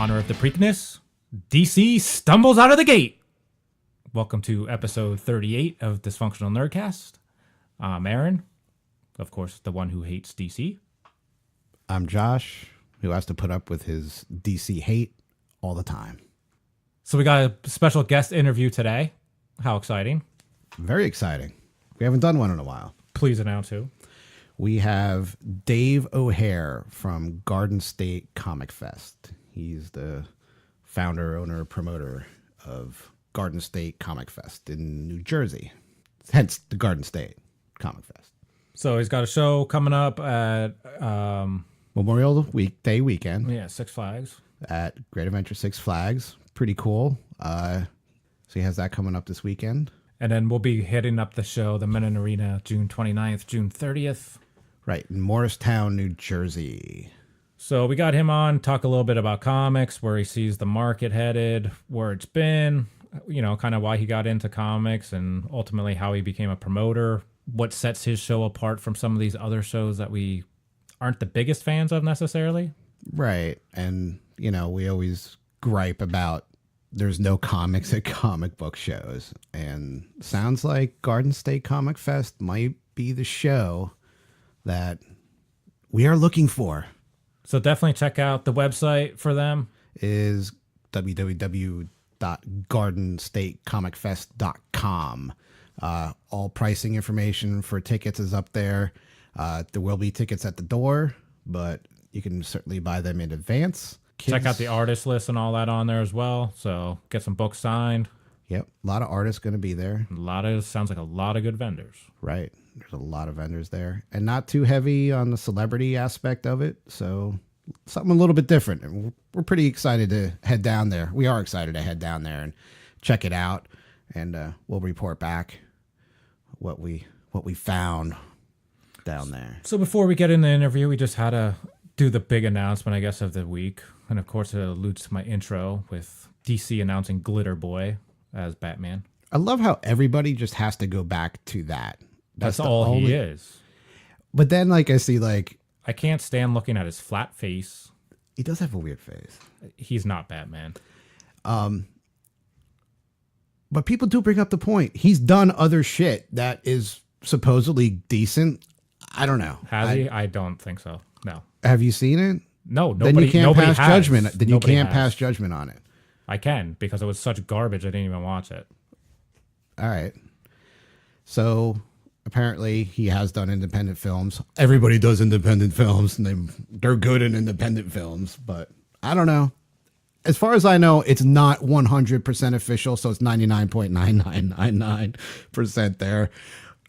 honor of the Preakness, DC stumbles out of the gate. Welcome to episode 38 of Dysfunctional Nerdcast. I'm Aaron, of course, the one who hates DC. I'm Josh, who has to put up with his DC hate all the time. So we got a special guest interview today. How exciting. Very exciting. We haven't done one in a while. Please announce who. We have Dave O'Hare from Garden State Comic Fest. He's the founder, owner, promoter of Garden State Comic Fest in New Jersey. Hence the Garden State Comic Fest. So he's got a show coming up at Memorial Day weekend. Six Flags. At Great Adventure Six Flags. Pretty cool. So he has that coming up this weekend. And then we'll be hitting up the show, the Mennen Arena, June 29th, June 30th. Right, in Morristown, New Jersey. So we got him on, talk a little bit about comics, where he sees the market headed, where it's been, you know, kind of why he got into comics, and ultimately how he became a promoter, what sets his show apart from some of these other shows that we aren't the biggest fans of necessarily. Right, and, you know, we always gripe about there's no comics at comic book shows, and sounds like Garden State Comic Fest might be the show that we are looking for. So definitely check out the website for them. Is www.gardenstateComicFest.com. All pricing information for tickets is up there. There will be tickets at the door, but you can certainly buy them in advance. Check out the artist list and all that on there as well. So get some books signed. Yep. A lot of artists going to be there. Sounds like a lot of good vendors. Right. There's a lot of vendors there, and not too heavy on the celebrity aspect of it. So something a little bit different. And we're pretty excited to head down there. We are excited to head down there and check it out. And we'll report back what we found down there. So before we get in the interview, we just had to do the big announcement, I guess, of the week. And of course, it alludes to my intro with DC announcing Glitter Boy as Batman. I love how everybody just has to go back to that. That's all he is. But then, like, I see, like... I can't stand looking at his flat face. He does have a weird face. He's not Batman. But people do bring up the point. He's done other shit that is supposedly decent. I don't know. Has he? I don't think so. No. Have you seen it? No, then you can't pass judgment. Then you can't pass judgment on it. I can, because it was such garbage I didn't even watch it. All right. So apparently he has done independent films. Everybody does independent films, and they're good in independent films, but I don't know. As far as I know, it's not 100% official, so it's 99.9999% there.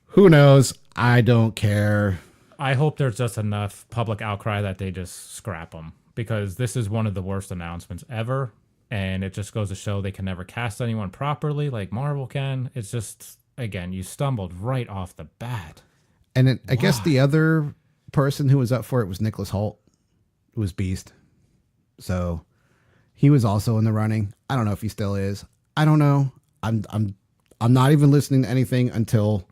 Who knows? I don't care. I hope there's just enough public outcry that they just scrap them, because this is one of the worst announcements ever, and it just goes to show they can never cast anyone properly like Marvel can. It's just, again, you stumbled right off the bat. And I guess the other person who was up for it was Nicholas Hoult, who was Beast. So he was also in the running. I don't know if he still is. I don't know. I'm not even listening to anything until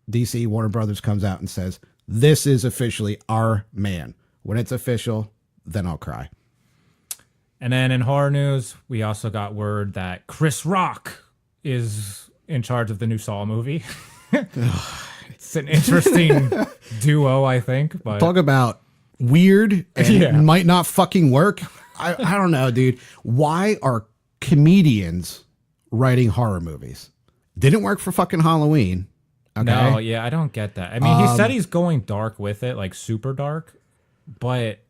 DC Warner Brothers comes out and says, this is officially our man. When it's official, then I'll cry. And then in horror news, we also got word that Chris Rock is in charge of the new Saw movie. It's an interesting duo, I think. But talk about weird and might not fucking work. I don't know, dude. Why are comedians writing horror movies? Didn't work for fucking Halloween. Okay. No, yeah, I don't get that. I mean, he said he's going dark with it, like super dark, but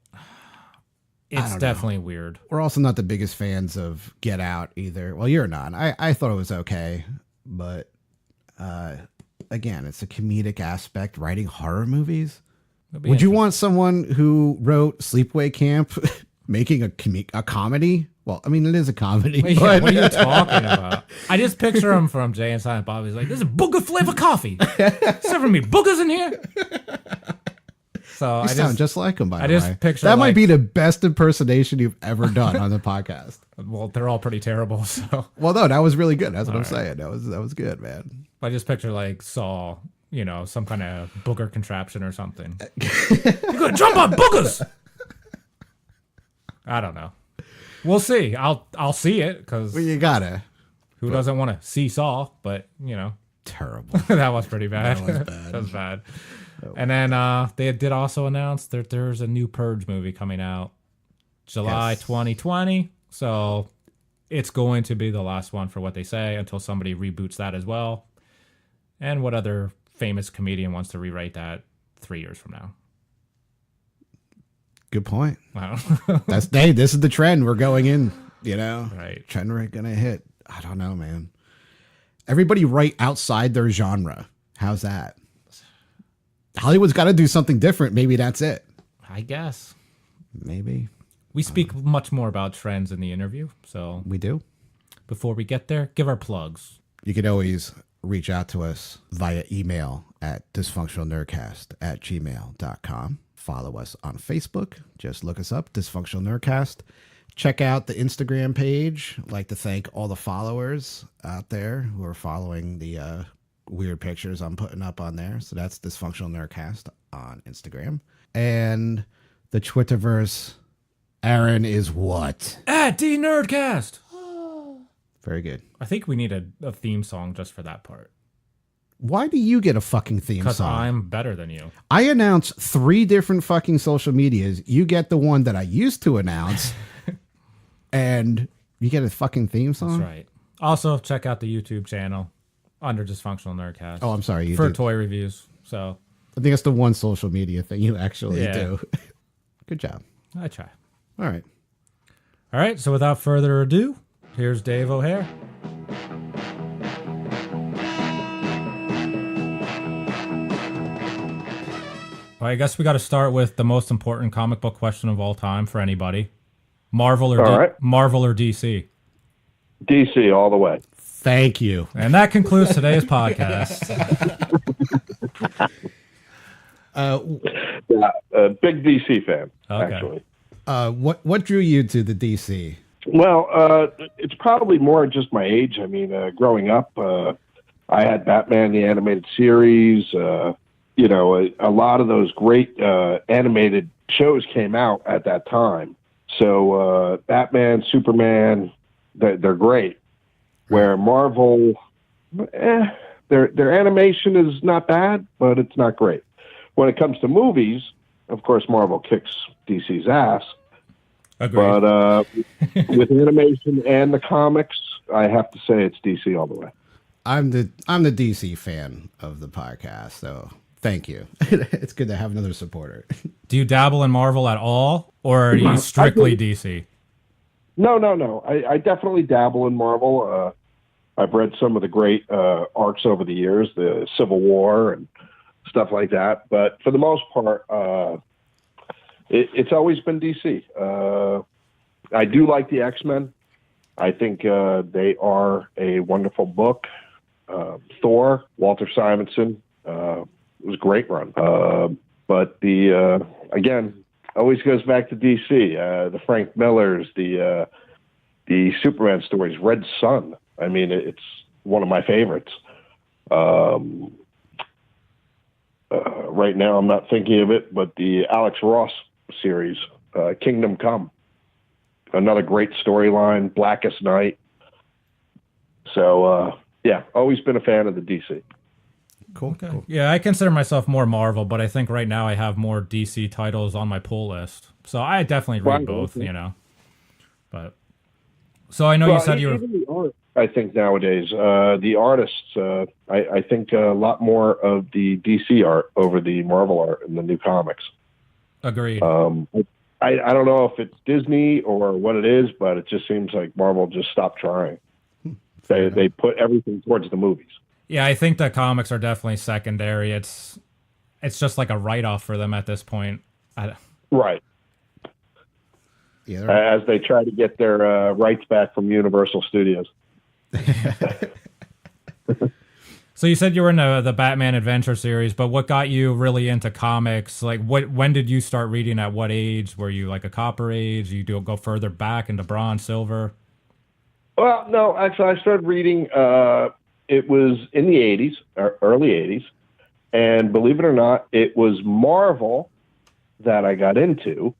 it's definitely weird. We're also not the biggest fans of Get Out either. Well, you're not. I thought it was okay, but again, it's a comedic aspect. Writing horror movies. Would you want someone who wrote Sleepaway Camp making a comedy? Well, I mean, it is a comedy. Well, yeah, what are you talking about? I just picture him from Jay and Silent Bob. He's like, "There's a booger flavor coffee. Serving me boogers in here." So you sound just like him, by the way. I just picture that might be the best impersonation you've ever done on the podcast. Well, they're all pretty terrible. So, well, no, that was really good. That's what I'm saying. That was good, man. I just picture like Saw, you know, some kind of booger contraption or something. You're gonna jump on boogers. I don't know. We'll see. I'll see it because Well, you gotta. who doesn't want to see Saw? But Terrible. that was pretty bad. That was bad. That was bad. And then they did also announce that there's a new Purge movie coming out July 2020. So it's going to be the last one for what they say until somebody reboots that as well. And what other famous comedian wants to rewrite that 3 years from now? Good point. Wow. This is the trend we're going in, Right. Trend we're going to hit. I don't know, man. Everybody right outside their genre. How's that? Hollywood's got to do something different. Maybe that's it. I guess. Maybe. We speak much more about trends in the interview. So We do. before we get there, give our plugs. You can always reach out to us via email at dysfunctionalnerdcast@gmail.com. Follow us on Facebook. Just look us up, Dysfunctional Nerdcast. Check out the Instagram page. I'd like to thank all the followers out there who are following the weird pictures I'm putting up on there. So that's Dysfunctional Nerdcast on Instagram. And the Twitterverse, Aaron is what? At D Nerdcast. Very good. I think we need a theme song just for that part. Why do you get a fucking theme Because song? I'm better than you. I announce 3 different fucking social medias. You get the one that I used to announce, and you get a fucking theme song? That's right. Also, check out the YouTube channel under Dysfunctional Nerdcast. Oh, I'm sorry. You for did. toy reviews. So I think that's the one social media thing you actually Yeah. do. Good job. I try. All right. All right. So without further ado, here's Dave O'Hare. Well, I guess we got to start with the most important comic book question of all time for anybody: Marvel or All right. Marvel or DC? DC all the way. Thank you. And that concludes today's podcast. Yeah, a big DC fan, Okay. actually. What drew you to the DC? Well, it's probably more just my age. I mean, growing up, I had Batman the animated series. A lot of those great animated shows came out at that time. So Batman, Superman, they're great. Where Marvel, their animation is not bad, but it's not great. When it comes to movies, of course, Marvel kicks DC's ass. Agreed. But with animation and the comics, I have to say it's DC all the way. I'm the DC fan of the podcast, so thank you. It's good to have another supporter. Do you dabble in Marvel at all, or are you strictly DC? No. I definitely dabble in Marvel. I've read some of the great arcs over the years, the Civil War and stuff like that. But for the most part, it's always been DC. I do like the X-Men. I think they are a wonderful book. Thor, Walter Simonson, it was a great run. But again, always goes back to DC. The Frank Millers, the Superman stories, Red Sun. I mean, it's one of my favorites. Right now, I'm not thinking of it, but the Alex Ross series, Kingdom Come, another great storyline. Blackest Night. So, always been a fan of the DC. Cool. Cool. Yeah, I consider myself more Marvel, but I think right now I have more DC titles on my pull list. So I definitely read Right, both, okay. But so I know you said you were. Even the art, I think nowadays, the artists, I think a lot more of the DC art over the Marvel art in the new comics. Agreed. I don't know if it's Disney or what it is, but it just seems like Marvel just stopped trying. They put everything towards the movies. Yeah, I think the comics are definitely secondary. It's just like a write-off for them at this point. Right. Yeah. As they try to get their rights back from Universal Studios. So you said you were in the Batman Adventure series, but what got you really into comics? Like, when did you start reading? At what age? Were you like a copper age? You go further back into bronze, silver? Well, no, actually, I started reading. It was in the 80s, or early 80s. And believe it or not, it was Marvel that I got into.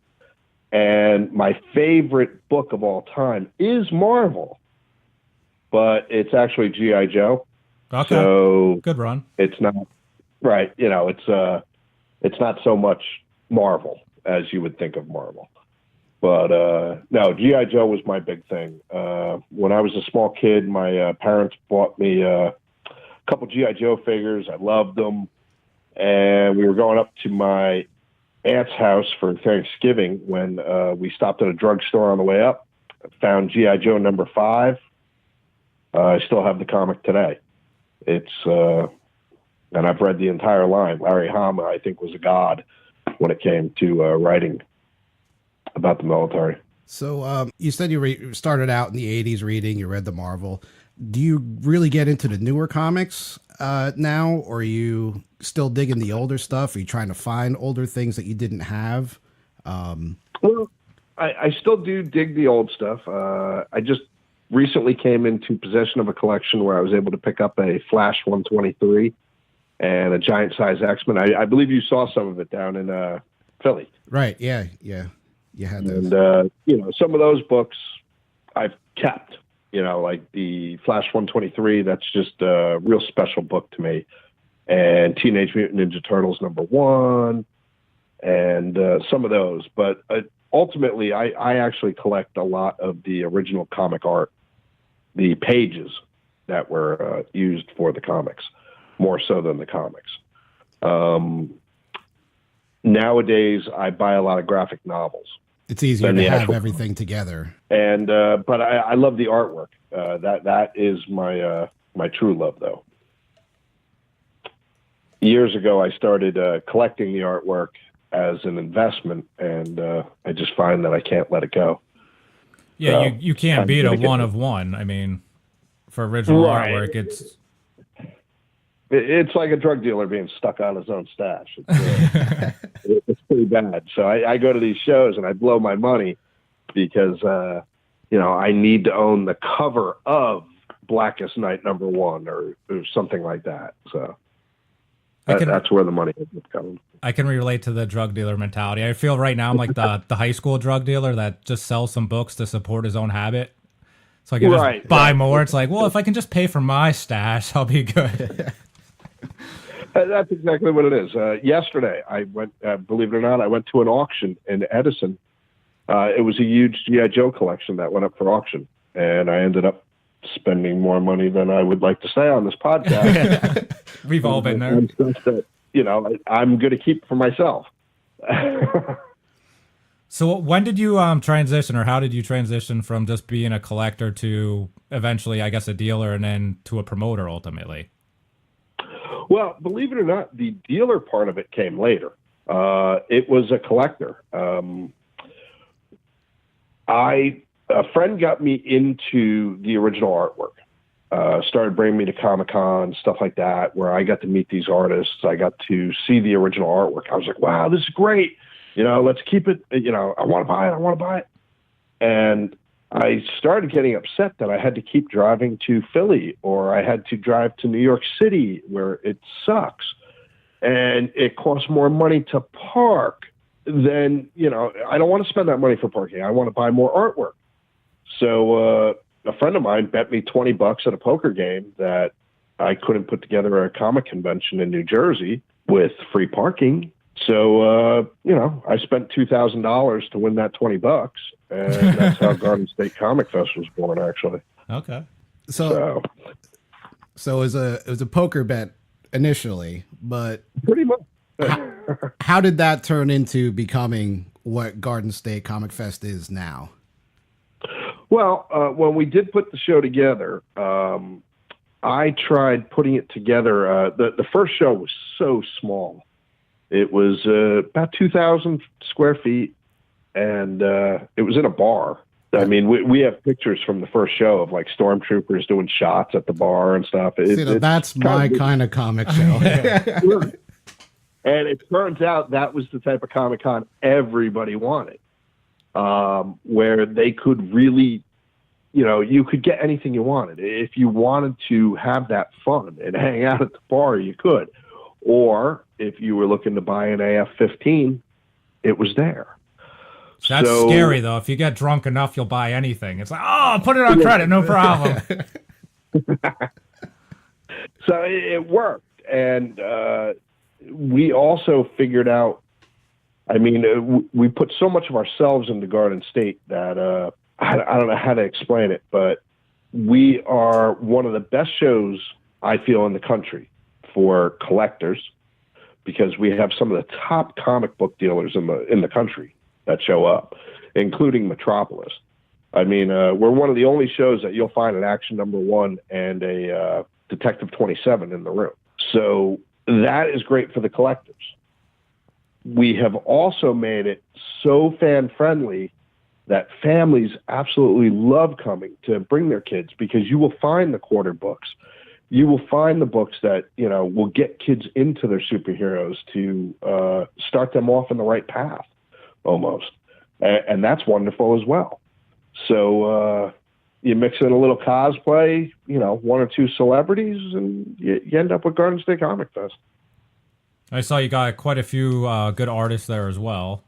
And my favorite book of all time is Marvel, but it's actually G.I. Joe. Okay. So good run. It's not right. It's not so much Marvel as you would think of Marvel. But no, G.I. Joe was my big thing. When I was a small kid, my parents bought me a couple G.I. Joe figures. I loved them. And we were going up to my aunt's house for Thanksgiving when we stopped at a drugstore on the way up. I found G.I. Joe number 5. I still have the comic today. It's and I've read the entire line. Larry Hama, I think, was a god when it came to writing about the military. So you said you started out in the 80s reading, you read the Marvel. Do you really get into the newer comics now, or are you still digging the older stuff? Are you trying to find older things that you didn't have? Well, I still do dig the old stuff. I just recently came into possession of a collection where I was able to pick up a Flash 123 and a giant size X-Men. I believe you saw some of it down in Philly. Right. Yeah. You had those. And, some of those books I've kept, like the Flash 123, that's just a real special book to me. And Teenage Mutant Ninja Turtles #1 and some of those. But ultimately, I actually collect a lot of the original comic art, the pages that were used for the comics, more so than the comics. Nowadays, I buy a lot of graphic novels. It's easier to have everything together. And but I love the artwork. That is my my true love, though. Years ago, I started collecting the artwork as an investment, and I just find that I can't let it go. Yeah, so, you can't beat a one of one. I mean, for original artwork, it's like a drug dealer being stuck on his own stash. It's pretty bad. So I go to these shows and I blow my money because, I need to own the cover of Blackest Night #1 or something like that. So that's where the money is coming. I can relate to the drug dealer mentality. I feel right now I'm like the high school drug dealer that just sells some books to support his own habit. So I can just buy more. It's like, well, if I can just pay for my stash, I'll be good. That's exactly what it is. Yesterday, I went, believe it or not, I went to an auction in Edison. It was a huge G.I. Joe collection that went up for auction. And I ended up spending more money than I would like to say on this podcast. We've all been there. And stuff that, I'm going to keep for myself. So when did you transition, or how did you transition from just being a collector to eventually, I guess, a dealer and then to a promoter ultimately? Well, believe it or not, the dealer part of it came later. It was a collector. A friend got me into the original artwork. Started bringing me to Comic-Con, stuff like that, where I got to meet these artists. I got to see the original artwork. I was like, wow, this is great. Let's keep it. I want to buy it. And I started getting upset that I had to keep driving to Philly, or I had to drive to New York City, where it sucks. And it costs more money to park than, I don't want to spend that money for parking. I want to buy more artwork. So a friend of mine bet me $20 at a poker game that I couldn't put together a comic convention in New Jersey with free parking. So, I spent $2,000 to win that $20. And that's how Garden State Comic Fest was born, actually. Okay. So it was a poker bet initially, but pretty much. How did that turn into becoming what Garden State Comic Fest is now? Well, when we did put the show together, I tried putting it together. The first show was so small. It was about 2,000 square feet, and it was in a bar. I mean, we have pictures from the first show of like stormtroopers doing shots at the bar and stuff. That's my kind of comic show. And it turns out that was the type of Comic-Con everybody wanted, where they could really, you could get anything you wanted. If you wanted to have that fun and hang out at the bar, you could. Or if you were looking to buy an AF-15, it was there. That's So- scary, though. If you get drunk enough, you'll buy anything. It's like, oh, put it on credit, no problem. So it worked. And we also figured out, I mean, we put so much of ourselves into Garden State that I don't know how to explain it, but we are one of the best shows, I feel, in the country for collectors, because we have some of the top comic book dealers in the country that show up, including Metropolis. I mean, we're one of the only shows that you'll find an Action #1 and a Detective 27 in the room. So that is great for the collectors. We have also made it so fan-friendly that families absolutely love coming to bring their kids, because you will find the quarter books. You will find the books that, you know, will get kids into their superheroes to start them off in the right path, almost. And that's wonderful as well. So you mix in a little cosplay, you know, 1 or 2 celebrities, and you end up with Garden State Comic Fest. I saw you got quite a few good artists there as well.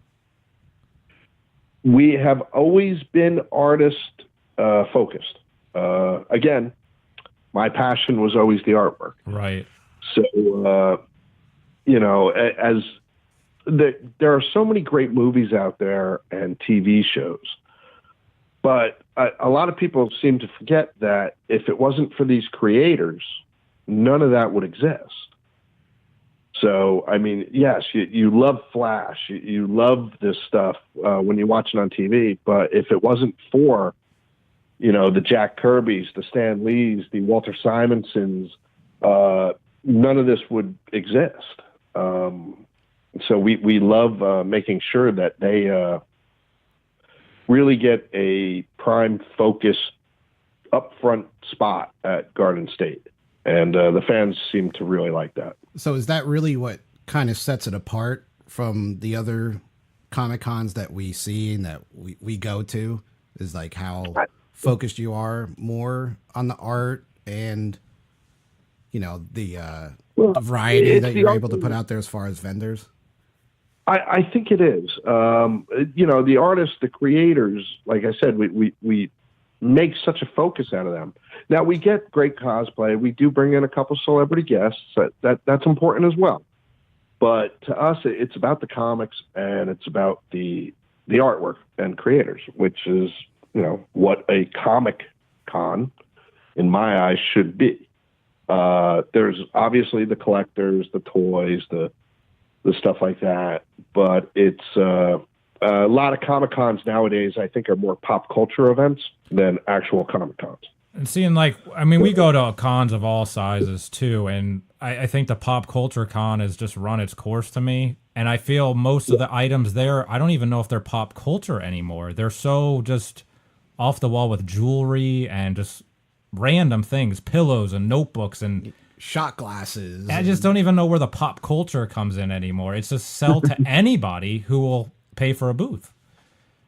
We have always been artist focused. Again, my passion was always the artwork. Right. So, you know, there are so many great movies out there and TV shows, but a lot of people seem to forget that if it wasn't for these creators, none of that would exist. So, I mean, yes, you love Flash, you love this stuff when you watch it on TV, but if it wasn't for, you know, the Jack Kirbys, the Stan Lees, the Walter Simonsons, none of this would exist. So we love making sure that they really get a prime focused upfront spot at Garden State. And the fans seem to really like that. So is that really what kind of sets it apart from the other Comic Cons that we see and that we go to? Is like how focused you are more on the art and, you know, the variety that you're able to put out there as far as vendors? I think it is. You know, the artists, the creators, like I said, we make such a focus out of them. Now, we get great cosplay. We do bring in a couple celebrity guests. That's important as well. But to us, it's about the comics, and it's about the artwork and creators, which is, you know, what a Comic Con, in my eyes, should be. There's obviously the collectors, the toys, the stuff like that, but it's a lot of Comic Cons nowadays, I think, are more pop culture events than actual Comic Cons. And seeing, like, I mean, we go to cons of all sizes too, and I think the pop culture con has just run its course to me. And I feel most of the items there, I don't even know if they're pop culture anymore. They're so just off the wall with jewelry and just random things, pillows and notebooks and shot glasses. I just don't even know where the pop culture comes in anymore. It's just sell to anybody who will pay for a booth.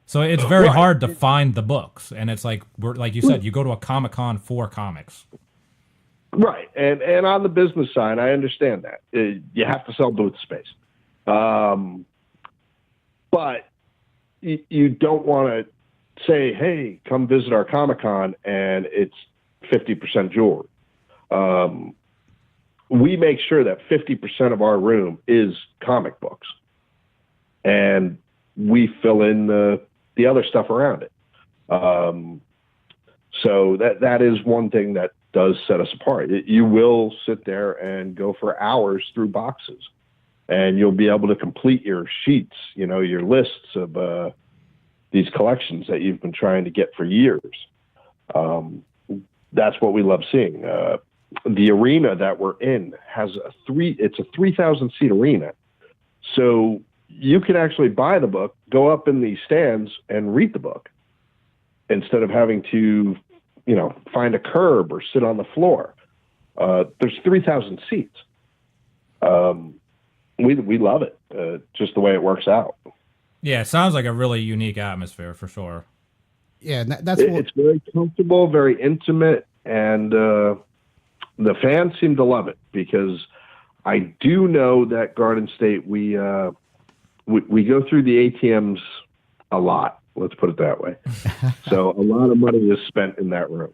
So it's very hard to find the books, and it's like like you said, you go to a Comic-Con for comics. Right, and on the business side, I understand that you have to sell booth space, but you don't want to say, "Hey, come visit our Comic-Con," and it's 50% jewelry. We make sure that 50% of our room is comic books, and we fill in the other stuff around it. So that is one thing that does set us apart. You will sit there and go for hours through boxes, and you'll be able to complete your sheets, you know, your lists of these collections that you've been trying to get for years. That's what we love seeing. The arena that we're in has it's a 3,000 seat arena. So you can actually buy the book, go up in the stands and read the book instead of having to, you know, find a curb or sit on the floor. There's 3,000 seats. We love it. Just the way it works out. Yeah, it sounds like a really unique atmosphere for sure. Yeah, that's it's very comfortable, very intimate, and the fans seem to love it, because I do know that Garden State, we go through the ATMs a lot. Let's put it that way. So a lot of money is spent in that room.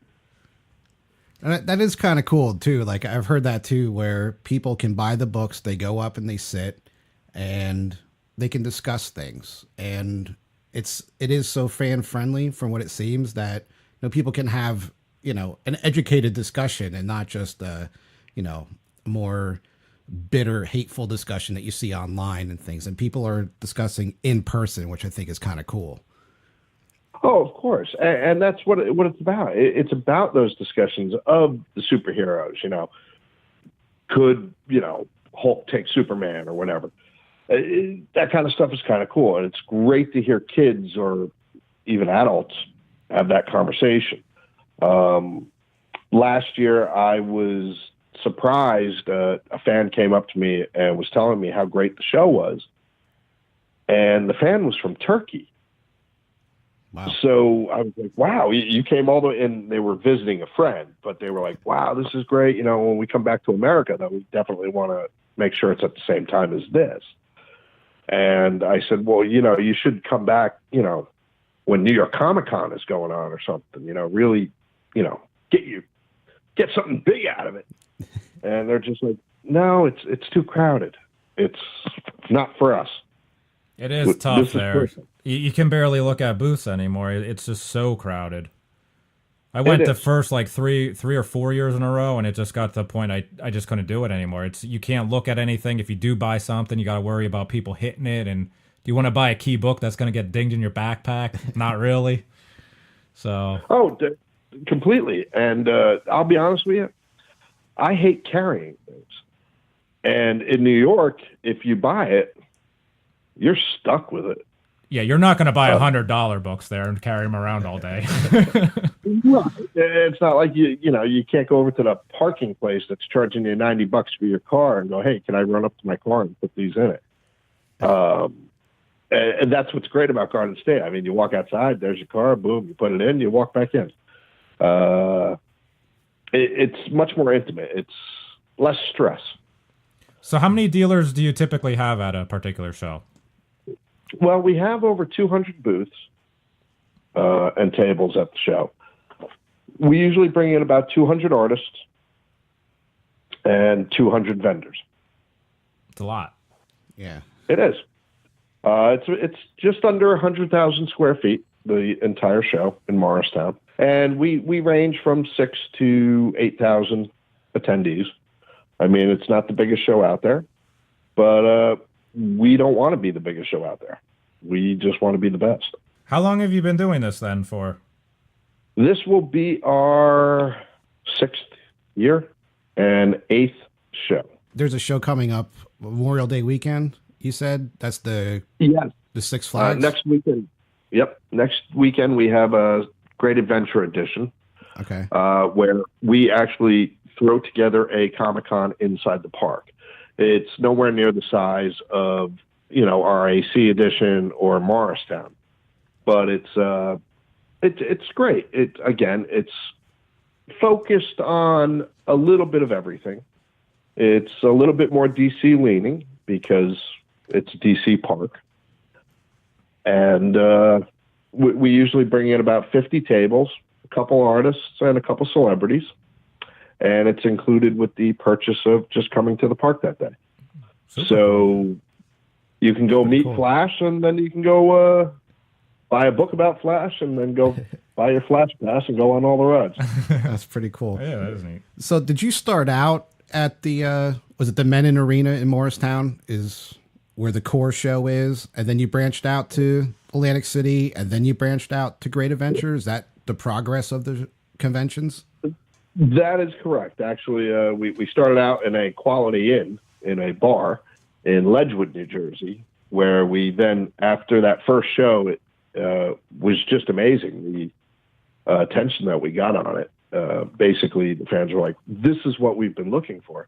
And that is kind of cool too. Like I've heard that too, where people can buy the books, they go up and they sit, and they can discuss things. And it is so fan friendly from what it seems that people can have an educated discussion and not just more bitter, hateful discussion that you see online and things. And people are discussing in person, which I think is kind of cool. Oh, of course, and that's what it's about. It's about those discussions of the superheroes. Could Hulk take Superman or whatever? That kind of stuff is kind of cool, and it's great to hear kids or even adults have that conversation. Last year, I was surprised. A fan came up to me and was telling me how great the show was, and the fan was from Turkey. Wow. So I was like, wow, you came all the way, and they were visiting a friend, but they were like, wow, this is great. When we come back to America, though, we definitely want to make sure it's at the same time as this. And I said, well, you should come back, when New York Comic Con is going on or something, really, get something big out of it. And they're just like, no, it's too crowded. It's not for us. It is tough there. You can barely look at booths anymore. It's just so crowded. I went the first like three or 4 years in a row, and it just got to the point I just couldn't do it anymore. You can't look at anything. If you do buy something, you got to worry about people hitting it. And do you want to buy a key book that's going to get dinged in your backpack? Not really. So. Oh, completely. And I'll be honest with you, I hate carrying things. And in New York, if you buy it, you're stuck with it. Yeah, you're not going to buy $100 books there and carry them around all day. Right. It's not like you can't go over to the parking place that's charging you $90 for your car and go, hey, can I run up to my car and put these in it? And that's what's great about Garden State. I mean, you walk outside, there's your car, boom, you put it in, you walk back in. It's much more intimate. It's less stress. So how many dealers do you typically have at a particular show? Well, we have over 200 booths and tables at the show. We usually bring in about 200 artists and 200 vendors. It's a lot. Yeah. It is. It's just under 100,000 square feet, the entire show in Morristown. And we range from 6 to 8,000 attendees. I mean, it's not the biggest show out there, but we don't want to be the biggest show out there. We just want to be the best. How long have you been doing this then for? This will be our 6th year and 8th show. There's a show coming up Memorial Day weekend, you said? That's the Six Flags? Next weekend. Yep. Next weekend we have a Great Adventure Edition. Okay. Where we actually throw together a Comic-Con inside the park. It's nowhere near the size of, our AC edition or Morristown, but it's great. It's focused on a little bit of everything. It's a little bit more DC leaning because it's DC park. And we usually bring in about 50 tables, a couple artists and a couple celebrities. And it's included with the purchase of just coming to the park that day. Super. So you can go meet Flash, and then you can go buy a book about Flash, and then go buy your Flash pass and go on all the rides. That's pretty cool. Yeah, that is neat. So did you start out at the, was it the Mennen Arena in Morristown is where the core show is, and then you branched out to Atlantic City, and then you branched out to Great Adventure? Is that the progress of the conventions? That is correct. Actually, we started out in a Quality Inn in a bar in Ledgewood, New Jersey, where we then, after that first show, it was just amazing, the attention that we got on it. Basically, the fans were like, this is what we've been looking for.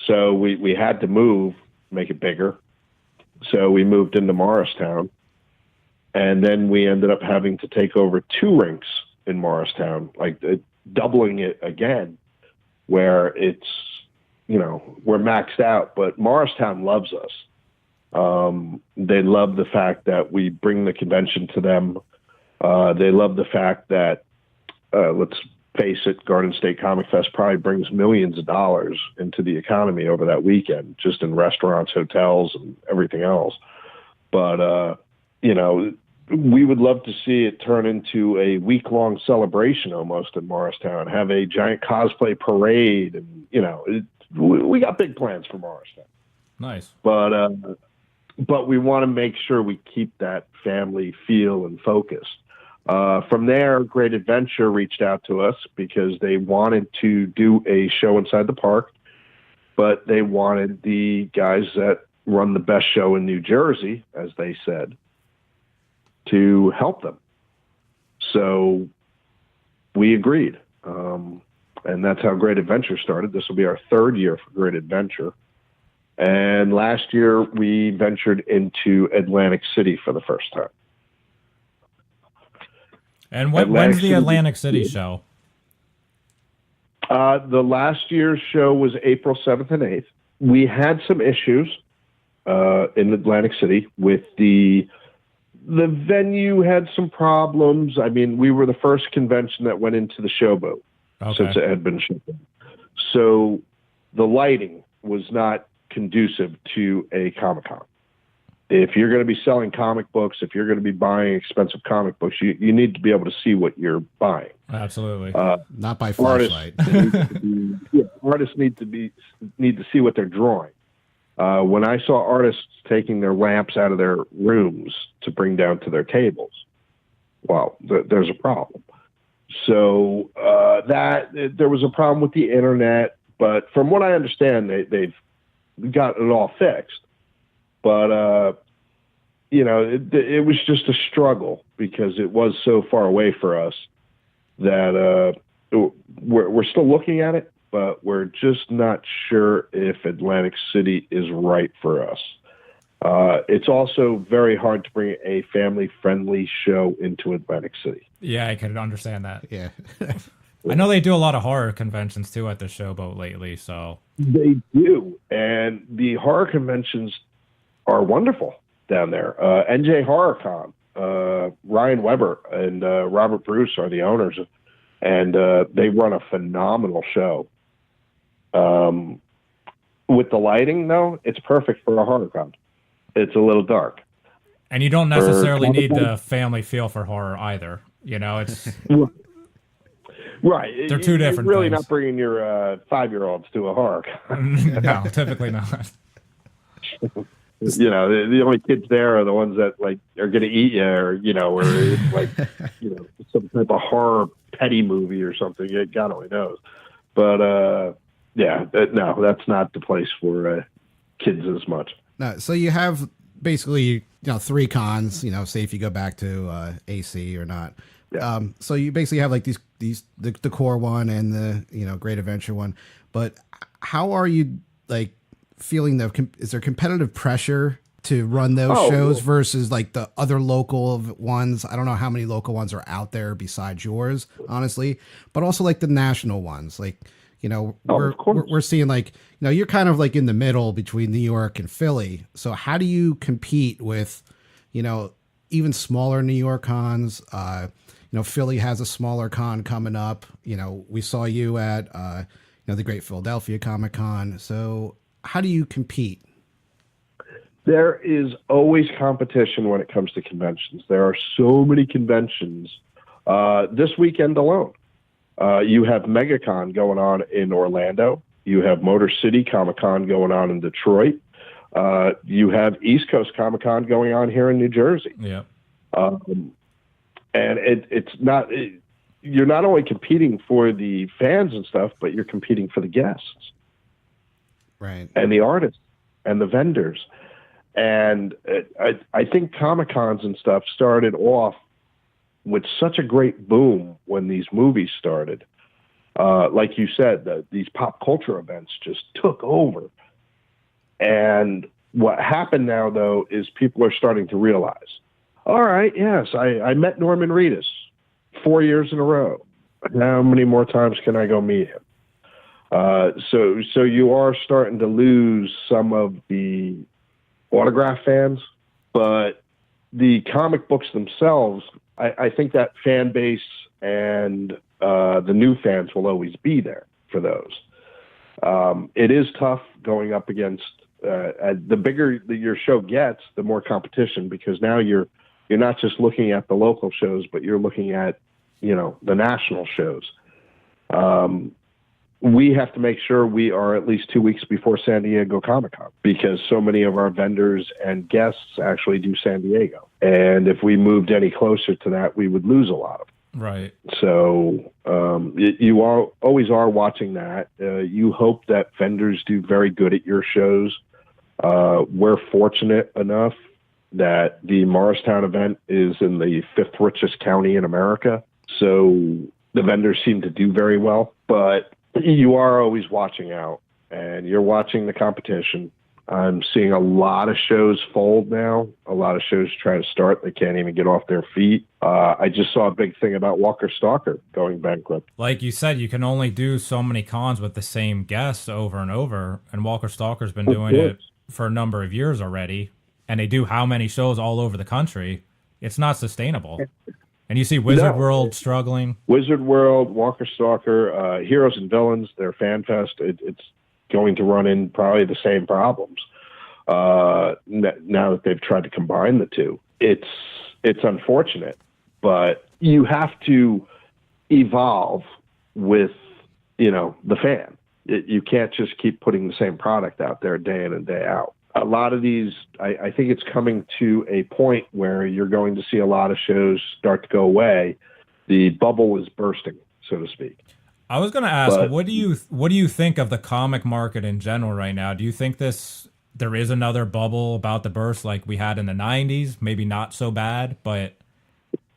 So we had to move, make it bigger. So we moved into Morristown, and then we ended up having to take over 2 rinks in Morristown, like doubling it again, where it's, we're maxed out, but Morristown loves us. They love the fact that we bring the convention to them. They love the fact that, let's face it, Garden State Comic Fest probably brings millions of dollars into the economy over that weekend, just in restaurants, hotels, and everything else. But, we would love to see it turn into a week-long celebration almost in Morristown, have a giant cosplay parade. And, we got big plans for Morristown. Nice. But we want to make sure we keep that family feel and focus. From there, Great Adventure reached out to us because they wanted to do a show inside the park, but they wanted the guys that run the best show in New Jersey, as they said, to help them. So we agreed. And that's how Great Adventure started. This will be our third year for Great Adventure. And last year we ventured into Atlantic City for the first time. And when's the Atlantic City show? The last year's show was April 7th and 8th. We had some issues in Atlantic City with the venue had some problems. I mean, we were the first convention that went into the showboat since it had been shut down. So the lighting was not conducive to a Comic-Con. If you're going to be selling comic books, if you're going to be buying expensive comic books, you need to be able to see what you're buying. Absolutely. Not by flashlight. Artists need to see what they're drawing. When I saw artists taking their lamps out of their rooms to bring down to their tables, well, there's a problem. So there was a problem with the internet, but from what I understand, they've got it all fixed. But it was just a struggle because it was so far away for us that we're still looking at it, but we're just not sure if Atlantic City is right for us. It's also very hard to bring a family-friendly show into Atlantic City. Yeah, I can understand that. Yeah. I know they do a lot of horror conventions, too, at the Showboat lately, so... They do, and the horror conventions are wonderful down there. NJ HorrorCon, Ryan Weber and Robert Bruce are the owners, and they run a phenomenal show. With the lighting, though, it's perfect for a horror con. It's a little dark. And you don't necessarily need the family feel for horror either. It's... Right. They're two different You're really things. not bringing your 5-year-olds to a horror con. No, typically not. The only kids there are the ones that are going to eat you, or it's some type of horror petty movie or something. God only knows. But no, that's not the place for kids as much. No, so you have basically 3 cons. Say if you go back to AC or not. Yeah. So you basically have the core one and the Great Adventure one. But how are you feeling is there competitive pressure to run those shows versus the other local ones? I don't know how many local ones are out there besides yours, honestly, but also the national ones. We're seeing you're kind of in the middle between New York and Philly. So how do you compete with, even smaller New York cons? Philly has a smaller con coming up. We saw you at, the Great Philadelphia Comic Con. So how do you compete? There is always competition when it comes to conventions. There are so many conventions. This weekend alone, you have MegaCon going on in Orlando. You have Motor City Comic Con going on in Detroit. You have East Coast Comic Con going on here in New Jersey. Yeah. And you're not only competing for the fans and stuff, but you're competing for the guests. Right. And the artists and the vendors. And I think Comic-Cons and stuff started off with such a great boom when these movies started. Like you said, these pop culture events just took over. And what happened now, though, is people are starting to realize, all right, yes, I met Norman Reedus 4 years in a row. How many more times can I go meet him? So you are starting to lose some of the autograph fans, but the comic books themselves, I think that fan base and the new fans will always be there for those. It is tough going up against the bigger your show gets, the more competition, because now you're not just looking at the local shows, but you're looking at, the national shows. We have to make sure we are at least 2 weeks before San Diego Comic-Con, because so many of our vendors and guests actually do San Diego. And if we moved any closer to that, we would lose a lot of them. Right. So you always are watching that. You hope that vendors do very good at your shows. We're fortunate enough that the Morristown event is in the 5th richest county in America. So the vendors seem to do very well, but you are always watching out, and you're watching the competition. I'm seeing a lot of shows fold now. A lot of shows try to start. They can't even get off their feet. I just saw a big thing about Walker Stalker going bankrupt. Like you said, you can only do so many cons with the same guests over and over, and Walker Stalker's been doing it for a number of years already, and they do how many shows all over the country. It's not sustainable. And you see Wizard World struggling. Wizard World, Walker Stalker, Heroes and Villains, their Fan Fest, it's going to run in probably the same problems now that they've tried to combine the two. It's unfortunate, but you have to evolve with, the fan. You can't just keep putting the same product out there day in and day out. A lot of these, I think it's coming to a point where you're going to see a lot of shows start to go away. The bubble is bursting, so to speak. I was going to ask, what do you think of the comic market in general right now? Do you think there is another bubble about to burst like we had in the 90s? Maybe not so bad, but...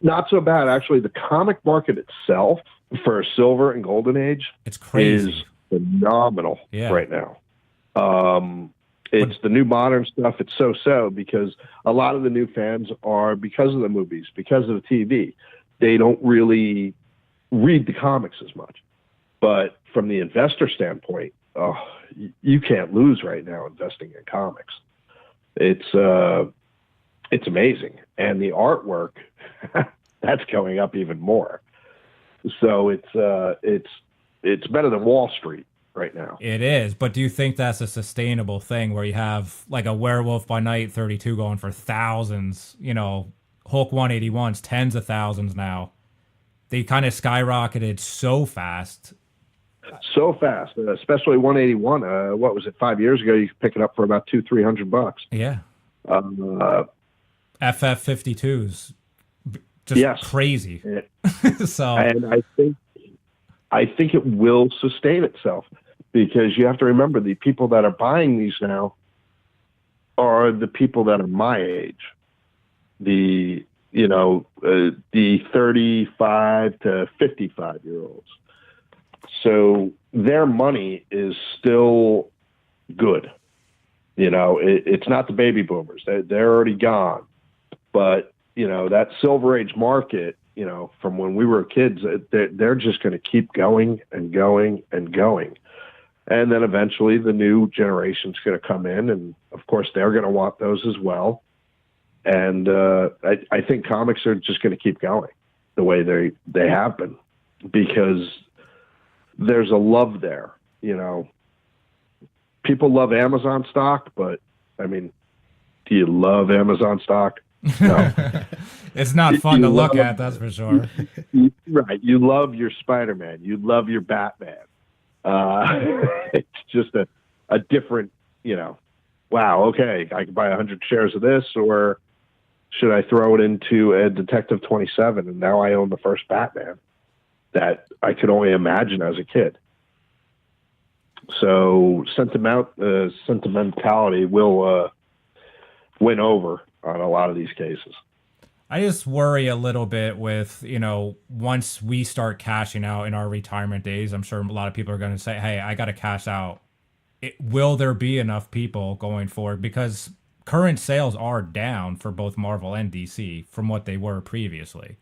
Not so bad. Actually, the comic market itself for Silver and Golden Age it's crazy. Is phenomenal right now. It's the new modern stuff. It's so because a lot of the new fans are, because of the movies, because of the TV, they don't really read the comics as much. But from the investor standpoint, you can't lose right now investing in comics. It's amazing. And the artwork, that's going up even more. So it's better than Wall Street right now. It is, but do you think that's a sustainable thing where you have like a Werewolf by Night 32 going for thousands, Hulk 181's tens of thousands now? They kind of skyrocketed so fast. Especially 181. What was it, 5 years ago? You could pick it up for about $200-300. Yeah. FF52s, just crazy. So, and I think it will sustain itself, because you have to remember the people that are buying these now are the people that are my age, the 35 to 55 year olds. So their money is still good. It's not the baby boomers. They're already gone. But, that Silver Age market, from when we were kids, they're just going to keep going and going and going. And then eventually the new generation's going to come in, and of course they're going to want those as well. And I think comics are just going to keep going the way they have been, because there's a love there. People love Amazon stock, but do you love Amazon stock? No. It's not fun to look at, that's for sure. Right. You love your Spider-Man. You love your Batman. It's just a different, wow, okay, I can buy 100 shares of this, or should I throw it into a Detective 27? And now I own the first Batman that I could only imagine as a kid. So sentimentality will win over on a lot of these cases. I just worry a little bit with, once we start cashing out in our retirement days, I'm sure a lot of people are going to say, hey, I got to cash out. Will there be enough people going forward? Because current sales are down for both Marvel and DC from what they were previously.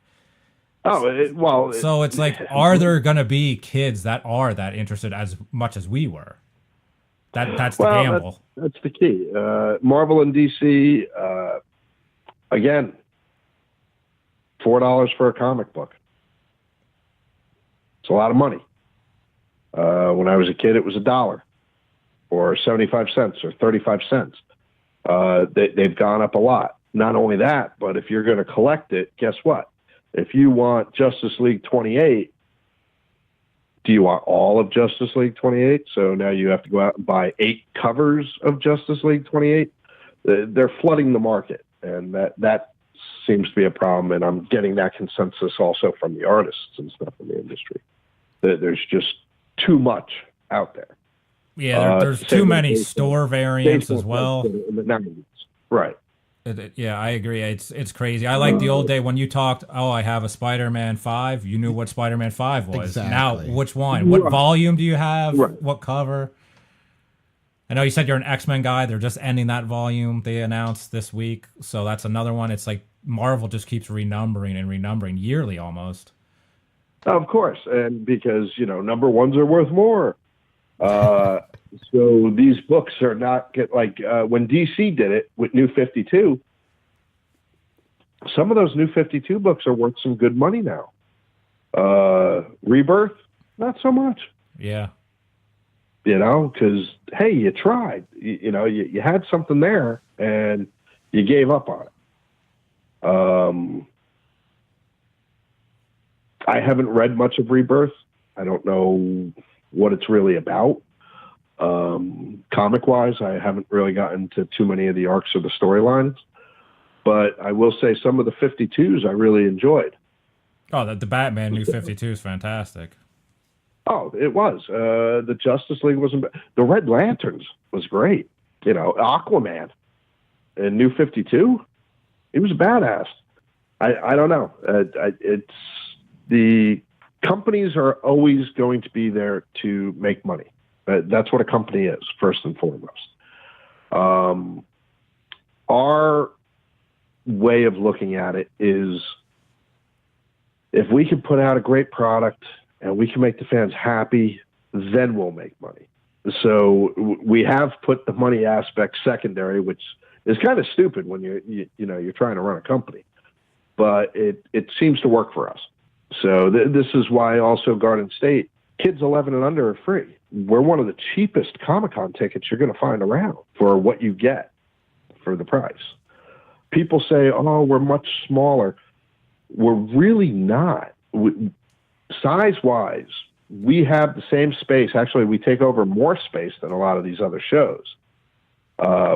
So it's like, are there going to be kids that are that interested as much as we were? That's the Well, gamble. that's the key. Marvel and DC, again, $4 for a comic book. It's a lot of money. When I was a kid, it was $1 or 75 cents or 35 cents. They've gone up a lot. Not only that, but if you're going to collect it, guess what? If you want Justice League 28, do you want all of Justice League 28? So now you have to go out and buy 8 covers of Justice League 28. They're flooding the market, and that seems to be a problem. And I'm getting that consensus also from the artists and stuff in the industry. There's just too much out there. Yeah, there's too many store variants as well. In the 90s. Right. Yeah, I agree. It's crazy. I like the old day when you talked, oh, I have a Spider-Man 5. You knew what Spider-Man 5 was. Exactly. Now, which one? What volume do you have? Right. What cover? I know you said you're an X-Men guy. They're just ending that volume they announced this week. So that's another one. It's like Marvel just keeps renumbering yearly almost. Of course. And because, number ones are worth more. So these books are not when DC did it with New 52, some of those New 52 books are worth some good money now. Rebirth, not so much. Yeah. Because, hey, you tried. You had something there and you gave up on it. I haven't read much of Rebirth. I don't know what it's really about. Comic-wise, I haven't really gotten to too many of the arcs or the storylines. But I will say some of the 52s I really enjoyed. Oh, the Batman New 52 is fantastic. Oh, it was. The Justice League wasn't bad. The Red Lanterns was great. Aquaman in New 52, he was a badass. I don't know. It's the companies are always going to be there to make money. That's what a company is, first and foremost. Our way of looking at it is if we can put out a great product and we can make the fans happy, then we'll make money. So we have put the money aspect secondary, which is kind of stupid when you're trying to run a company, but it seems to work for us. So this is why also Garden State, kids 11 and under are free. We're one of the cheapest Comic-Con tickets you're going to find around for what you get for the price. People say, oh, we're much smaller. We're really not. Size-wise, we have the same space. Actually, we take over more space than a lot of these other shows.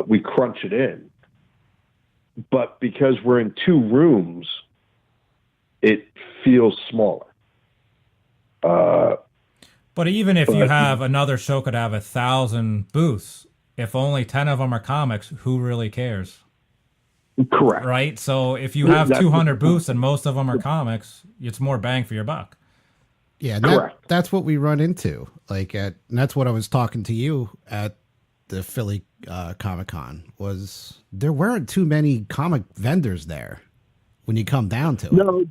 We crunch it in. But because we're in 2 rooms, it feels smaller. But even if you have another show could have 1,000 booths, if only 10 of them are comics, who really cares? Correct. Right? So if you have 200 booths and most of them are comics, it's more bang for your buck. Yeah, and that's what we run into. And that's what I was talking to you at the Philly Comic-Con, was there weren't too many comic vendors there when you come down to it. No,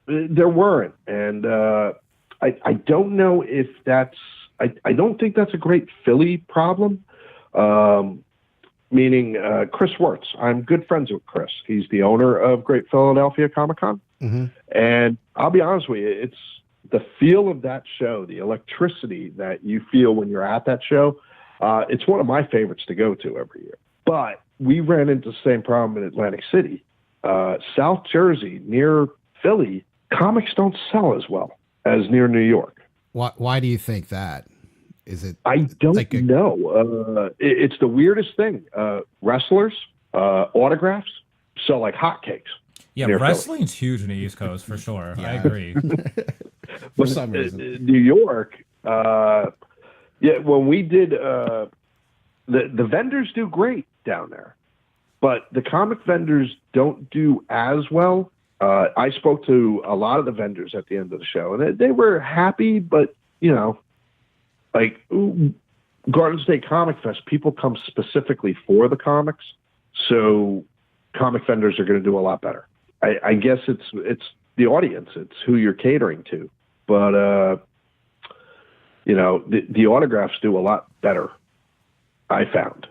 there weren't. And I don't know if that's I don't think that's a great Philly problem. Meaning Chris Wirtz. I'm good friends with Chris. He's the owner of Great Philadelphia Comic-Con. Mm-hmm. And I'll be honest with you, it's the feel of that show, the electricity that you feel when you're at that show. It's one of my favorites to go to every year. But we ran into the same problem in Atlantic City. South Jersey, near Philly, comics don't sell as well as near New York. Why do you think that? Is it? I don't know. It's the weirdest thing. Wrestlers, autographs sell like hotcakes. Yeah, wrestling's huge in the East Coast for sure. Yeah. I agree. For some reason, New York. When we did, the vendors do great down there, but the comic vendors don't do as well. I spoke to a lot of the vendors at the end of the show, and they were happy, but like Garden State Comic Fest, people come specifically for the comics, so comic vendors are going to do a lot better. I guess it's the audience, it's who you're catering to, but the autographs do a lot better I found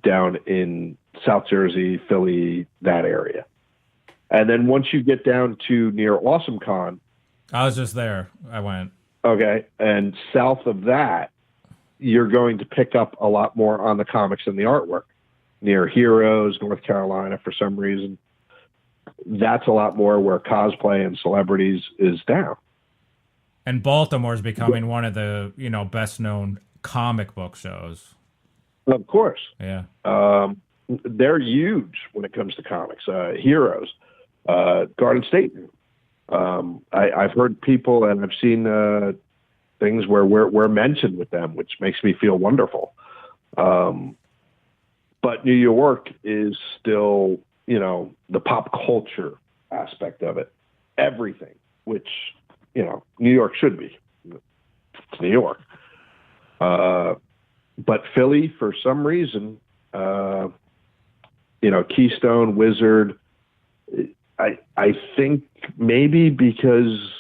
down in South Jersey, Philly, that area. And then once you get down to near AwesomeCon, I was just there. I went. okay, and south of that, you're going to pick up a lot more on the comics and the artwork. Near Heroes, North Carolina, for some reason, that's a lot more where cosplay and celebrities is down. And Baltimore is becoming one of the, best known comic book shows. Of course. Yeah. They're huge when it comes to comics. Heroes, Garden State. I've heard people and I've seen things where we're mentioned with them, which makes me feel wonderful. But New York is still, the pop culture aspect of it. Everything, which, New York should be. It's New York. But Philly, for some reason, Keystone, Wizard, I think maybe because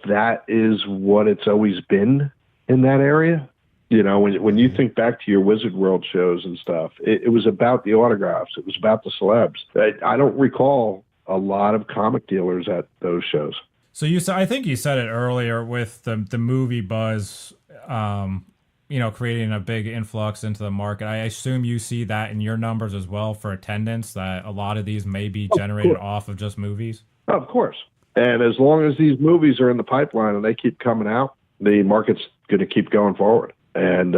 that is what it's always been in that area. When you think back to your Wizard World shows and stuff, it was about the autographs. It was about the celebs. I don't recall a lot of comic dealers at those shows. So I think you said it earlier with the movie buzz, creating a big influx into the market. I assume you see that in your numbers as well for attendance, that a lot of these may be generated off of just movies. Of course. And as long as these movies are in the pipeline and they keep coming out, the market's going to keep going forward. And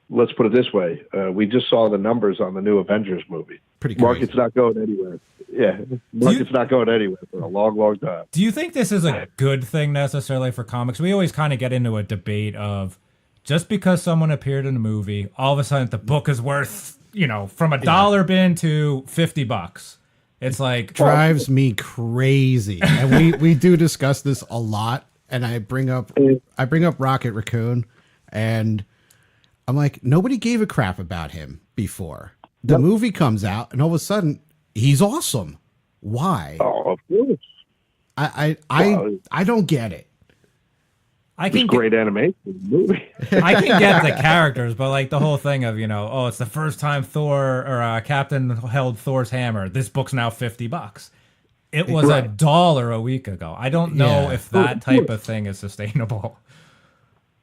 let's put it this way. We just saw the numbers on the new Avengers movie. Pretty crazy. Market's not going anywhere. Yeah, market's not going anywhere for a long, long time. Do you think this is a good thing necessarily for comics? We always kind of get into a debate of just because someone appeared in a movie, all of a sudden the book is worth, from $1 bin to $50. It's like drives me crazy. And we do discuss this a lot. And I bring up Rocket Raccoon, and I'm like, nobody gave a crap about him before. The movie comes out, and all of a sudden, he's awesome. Why? Oh, of course. I don't get it. It's great animation movie. I can get the characters, but like the whole thing of, it's the first time Thor or Captain held Thor's hammer. This book's now $50. It was $1 a week ago. I don't know if that type of thing is sustainable.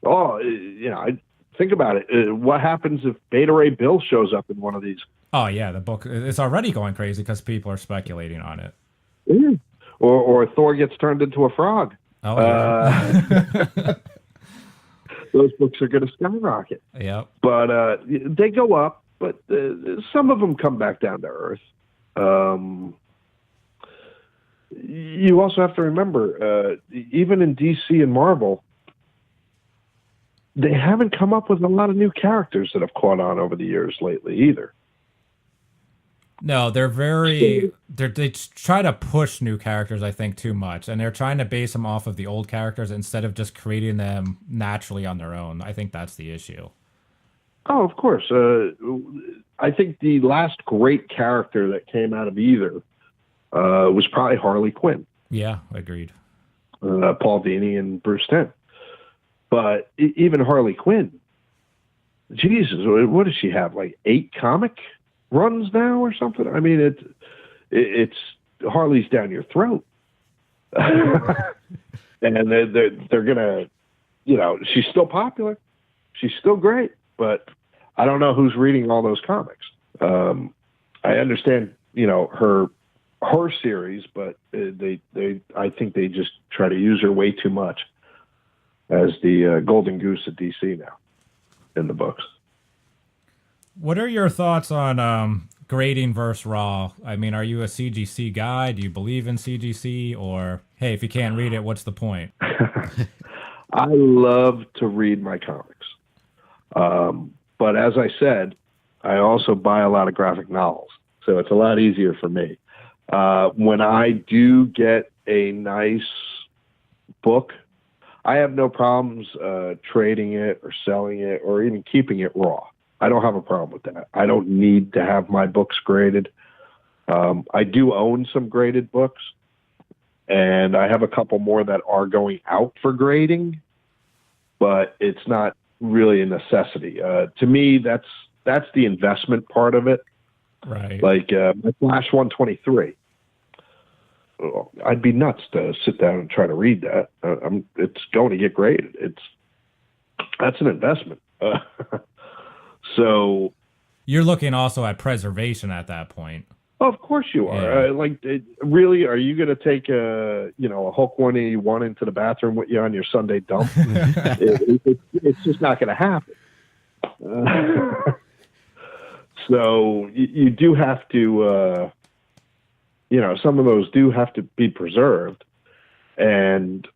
Oh, think about it. What happens if Beta Ray Bill shows up in one of these? Oh, yeah, the book is already going crazy because people are speculating on it. Yeah. Or Thor gets turned into a frog. Oh, yeah. Those books are going to skyrocket. Yep. But they go up, but some of them come back down to earth. You also have to remember, even in DC and Marvel, they haven't come up with a lot of new characters that have caught on over the years lately either. No, they try to push new characters, I think, too much. And they're trying to base them off of the old characters instead of just creating them naturally on their own. I think that's the issue. Oh, of course. I think the last great character that came out of either was probably Harley Quinn. Yeah, agreed. Paul Dini and Bruce Timm. But even Harley Quinn, Jesus, what does she have? Like 8 comic runs now or something? I mean, it's Harley's down your throat. And they're gonna, she's still popular. She's still great, but I don't know who's reading all those comics. I understand, her series, but I think they just try to use her way too much as the golden goose at DC now in the books. What are your thoughts on grading versus raw? I mean, are you a CGC guy? Do you believe in CGC? Or, hey, if you can't read it, what's the point? I love to read my comics. But as I said, I also buy a lot of graphic novels. So it's a lot easier for me. When I do get a nice book, I have no problems trading it or selling it or even keeping it raw. I don't have a problem with that. I don't need to have my books graded. I do own some graded books, and I have a couple more that are going out for grading, but it's not really a necessity. To me, that's that's the investment part of it. Right. Like my Flash 123. I'd be nuts to sit down and try to read that. It's going to get graded. That's an investment. So you're looking also at preservation at that point. Of course you are. Yeah. Really, are you going to take a Hulk 181 into the bathroom with you on your Sunday dump? It's just not going to happen. So you do have to, some of those do have to be preserved, and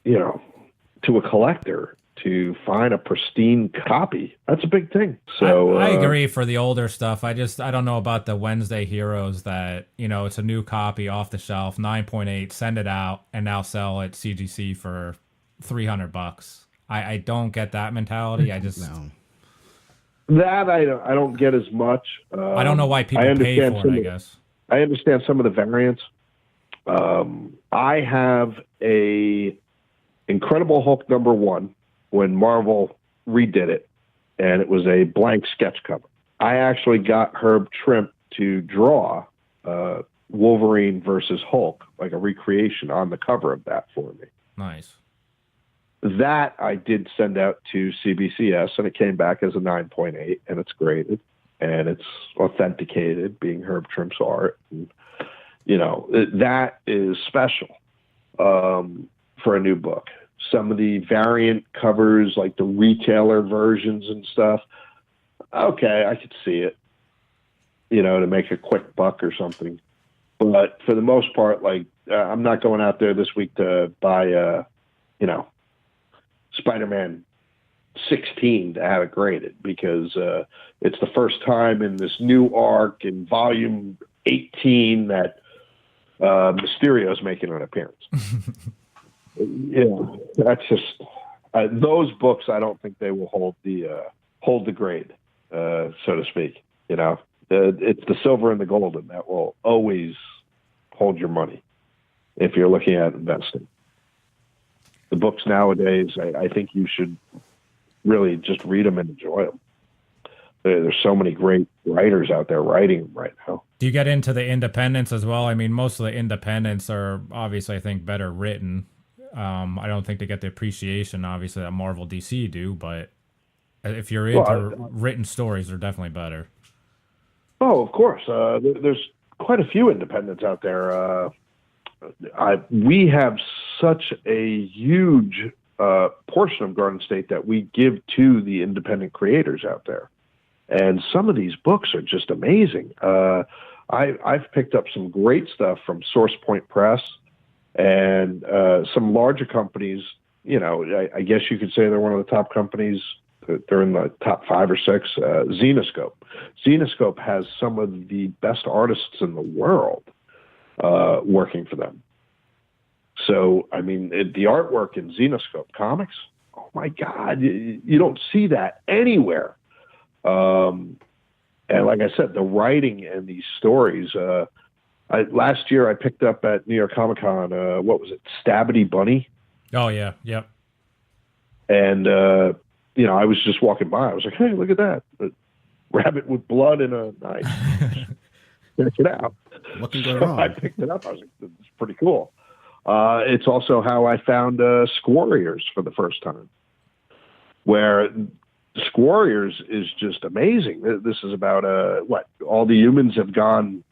to a collector, to find a pristine copy, that's a big thing. So I agree for the older stuff. I don't know about the Wednesday heroes that, it's a new copy off the shelf, 9.8, send it out and now sell at CGC for $300. I don't get that mentality. I just No. that I don't get as much. I don't know why people pay for it, I guess. I understand some of the variants. I have a Incredible Hulk #1 when Marvel redid it, and it was a blank sketch cover. I actually got Herb Trimp to draw Wolverine versus Hulk, like a recreation on the cover of that for me. Nice. That I did send out to CBCS, and it came back as a 9.8, and it's graded, and it's authenticated, being Herb Trimp's art. And, that is special for a new book. Some of the variant covers, like the retailer versions and stuff, okay, I could see it, to make a quick buck or something. But for the most part, like, I'm not going out there this week to buy, Spider-Man 16 to have it graded, because it's the first time in this new arc in volume 18 that Mysterio's making an appearance. That's just those books. I don't think they will hold the grade, so to speak. It's the silver and the golden that will always hold your money if you're looking at investing. The books nowadays, I think you should really just read them and enjoy them. There's so many great writers out there writing them right now. Do you get into the independents as well? I mean, most of the independents are obviously, I think, better written. I don't think they get the appreciation, obviously, that Marvel DC do, but if you're into written stories, they're definitely better. Oh, of course. There's quite a few independents out there. We have such a huge portion of Garden State that we give to the independent creators out there. And some of these books are just amazing. I've picked up some great stuff from Source Point Press and some larger companies. I guess you could say they're one of the top companies. They're in the top 5 or 6. Zenoscope. Zenoscope has some of the best artists in the world working for them. So, I mean, the artwork in Zenoscope Comics, oh my God, you don't see that anywhere. And like I said, the writing and these stories, last year I picked up at New York Comic Con, what was it? Stabity Bunny. Oh yeah. Yep. And, I was just walking by. I was like, hey, look at that. A rabbit with blood and a knife. Check it out. What can go wrong? I picked it up. I was like, this is pretty cool. It's also how I found Squarriors for the first time, where Squarriors is just amazing. This is about all the humans have gone,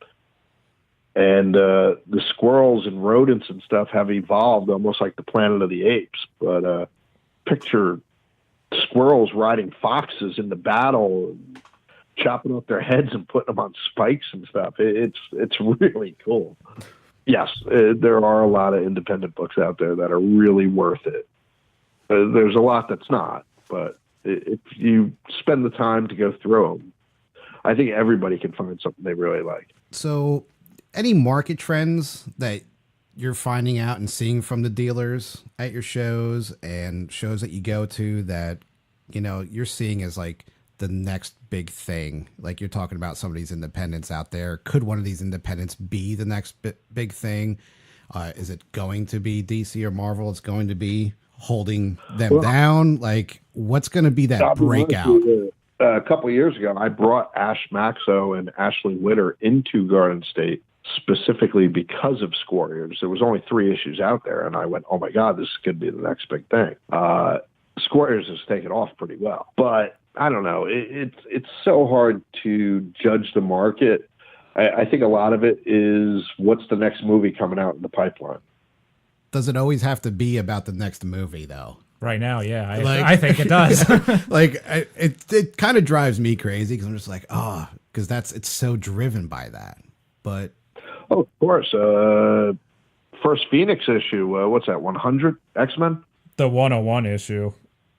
and the squirrels and rodents and stuff have evolved almost like the Planet of the Apes. But picture squirrels riding foxes into battle, and chopping off their heads and putting them on spikes and stuff. It's really cool. Yes, there are a lot of independent books out there that are really worth it. There's a lot that's not, but if you spend the time to go through them, I think everybody can find something they really like. So, any market trends that you're finding out and seeing from the dealers at your shows and shows that you go to that, you're seeing as like the next big thing? Like, you're talking about some of these independents out there. Could one of these independents be the next big thing? Is it going to be DC or Marvel? It's going to be holding them down? Like, what's going to be that breakout? a couple of years ago, I brought Ash Maxo and Ashley Witter into Garden State specifically because of Squarriors. There was only 3 issues out there, and I went, "Oh my God, this could be the next big thing." Squarriors has taken off pretty well, but I don't know. It's so hard to judge the market. I think a lot of it is what's the next movie coming out in the pipeline. Does it always have to be about the next movie, though? Right now, yeah, I think it does. Like, it kind of drives me crazy because I'm just like, oh, because it's so driven by that. But oh, of course, first Phoenix issue. What's that? 100 X-Men. The 101 issue.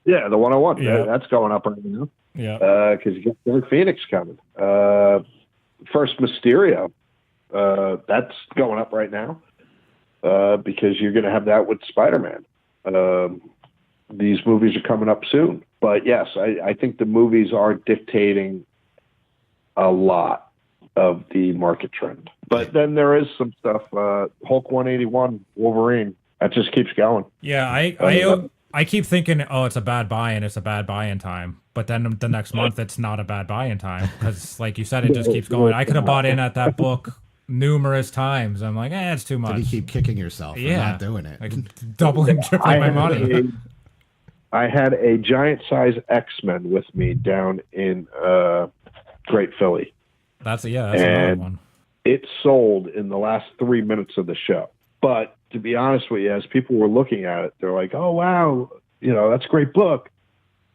Yeah, the 101. Yeah. That's going up right now. Yeah. Because you got Dark Phoenix coming. First Mysterio. That's going up right now. Because you're going to have that with Spider-Man. These movies are coming up soon. But yes, I think the movies are dictating a lot of the market trend. But then there is some stuff. Hulk 181, Wolverine. That just keeps going. Yeah, I keep thinking, oh, it's a bad buy-in, it's a bad buy-in time. But then the next month, it's not a bad buy-in time. Because, like you said, it just keeps going. I could have bought in at that book numerous times. I'm like, it's too much. Did you keep kicking yourself for not doing it? Like doubling, tripling my money. I had a giant size X-Men with me down in Great Philly. That's another one. It sold in the last 3 minutes of the show. But to be honest with you, as people were looking at it, they're like, "Oh wow, that's a great book.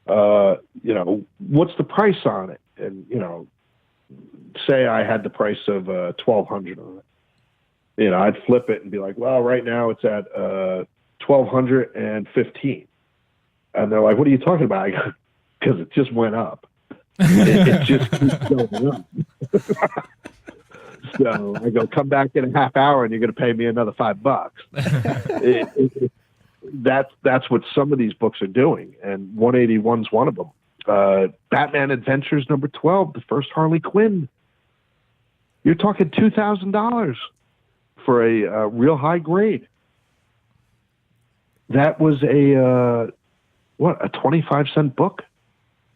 What's the price on it?" And say I had the price of $1,200 on it. I'd flip it and be like, "Well, right now it's at $1,215." And they're like, "What are you talking about?" I go, "Because it just went up. It just keeps going up." So I go, "Come back in a half hour and you're going to pay me another $5." That's what some of these books are doing. And 181's one of them. Batman Adventures number 12, the first Harley Quinn. You're talking $2,000 for a real high grade. That was a 25-cent book?